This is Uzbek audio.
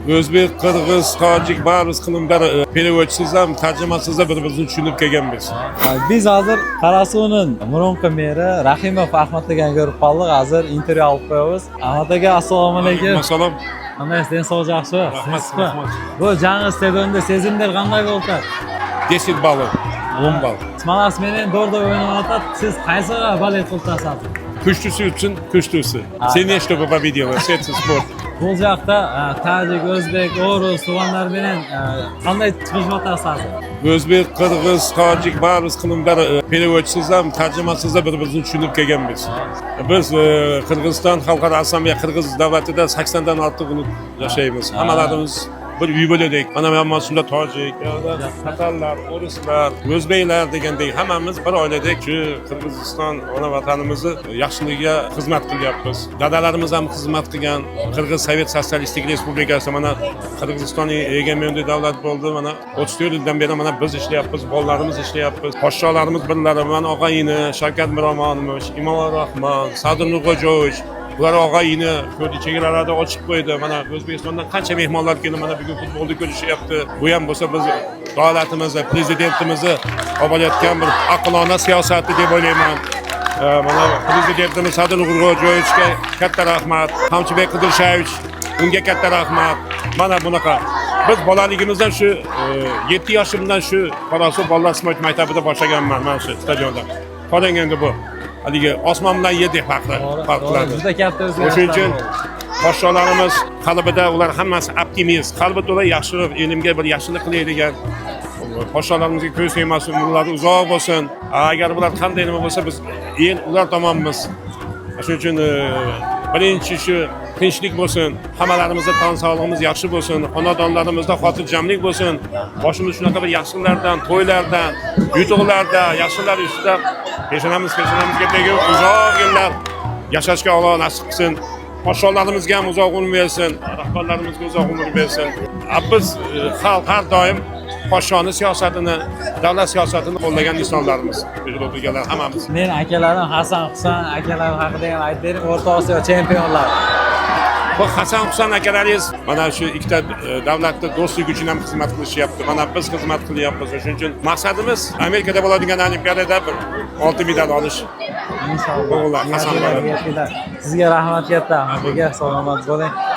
O'zbek, qirg'iz, tojik barimiz qilimlar переводчisiz ham, tarjimasiz ham bir-birimizni tushunib kelganmiz. Biz hozir Qarasuvining Muronqa meri Rahimov Ahmad akani ko'rib qoldik. Hozir intervyu olib qo'yamiz. Ahmad aka, assalomu alaykum. Assalom. Qanday sog'liq yaxshimi? Rahmat. Bu jangi stadionda sezimlar qanday bo'ldi? 10 ball, 10 ball. Smalas menen Dordo o'ynayotadi. Siz qaysi balet qiltasiz? Kuchtusi uchun kuchtusi. Sen nechta победил, Светский спорт. Bu yoqda Tojik, O'zbek, O'rus, Tuvanlar bilan qanday chiqish o'tasiz? O'zbek, qirg'iz, tojik barimiz qilimlar переводчisiz ham, tarjimasiz ham bir-birimizni tushunib kelganmiz. Biz Qirg'iziston xalqaro assambleya Qirg'iz davlatida 80 dan ortiq yashaymiz. Hammalarimiz bir uy bo'ladik. Mana men shunda tojik, tatarlar, o'rislar, o'zbeklar degandek hammamiz bir oiladek shu Qirg'iziston ona vatanimizni yaxshiligiga xizmat qilyapmiz. Dadalarimiz ham xizmat qilgan. Qirg'iz Sovet Sotsialistik Respublikasi mana Qirg'izistonning egemenli davlat bo'ldi. Mana 34 yildan beri mana biz ishlayapmiz, bolalarimiz ishlayapmiz. Podsholarimiz birlari, mana og'ayini Shavkat Miromonovich, Imomali Rahmon, Sadir Nurg'o'jovich ular og'ayini ko'rdi, chegaralarda ochib qo'ydi. Mana O'zbekistondan qancha mehmonlar keldi, mana bugun futbolni ko'rishyapti. Bu ham bo'lsa biz davlatimizni, prezidentimizni olayotgan bir aqlona siyosati deb o'ylayman. Mana prezidentimiz Sadir Nurg'o'jovichga katta rahmat, Hamchibek Qidirshavich unga katta rahmat. Mana bunaqa biz bolaligimizdan shu 7 yoshimdan shu Qarasuv bolalar sport maktabida boshlaganman mana shu stadionda. Qarang endi bu haligi osmon bilan yer farqladi. Juda katta o'zgarishlar. O'shuning uchun podsholarimiz qalbida ular hammasi optimist, qalbi to'la yaxshi ilmga bir yaxshilik qilaydigan podshohlarimizga ko'z tegmasin, umrlari uzoq bo'lsin. Agar ular qanday nima bo'lsa biz ular tomonimiz. Shuning uchun birinchi shu tinchlik bo'lsin, hammalarimizda tan sog'lig'imiz yaxshi bo'lsin, xonadonlarimizda xotirjamlik bo'lsin. Boshimiz shunaqa bir yaxshilardan, to'ylardan, yutuqlarda, yaxshilar ustida peshonamizga tegib uzoq yillar yashashga Alloh nasib qilsin. Podshohlarimizga ham uzoq umr bersin, rahbarlarimizga uzoq umr bersin. Biz xalq har doim podshoni siyosatini, davlat siyosatini qo'llagan insonlarimiz. O'zbeklar hammamiz. Men akalarim Hasan Husan akalarim haqida ham aytib bering. O'rta Osiyo chempionlari. Bu Hasan Husan akalaringiz mana shu ikkita davlatda do'stlik uchun ham xizmat qilishyapti. Mana biz xizmat qilyapmiz. Shuning uchun maqsadimiz Amerikada bo'ladigan olimpiadada bir oltin medal olish. Inshaalloh. Sizga rahmat katta. Salomat bo'ling.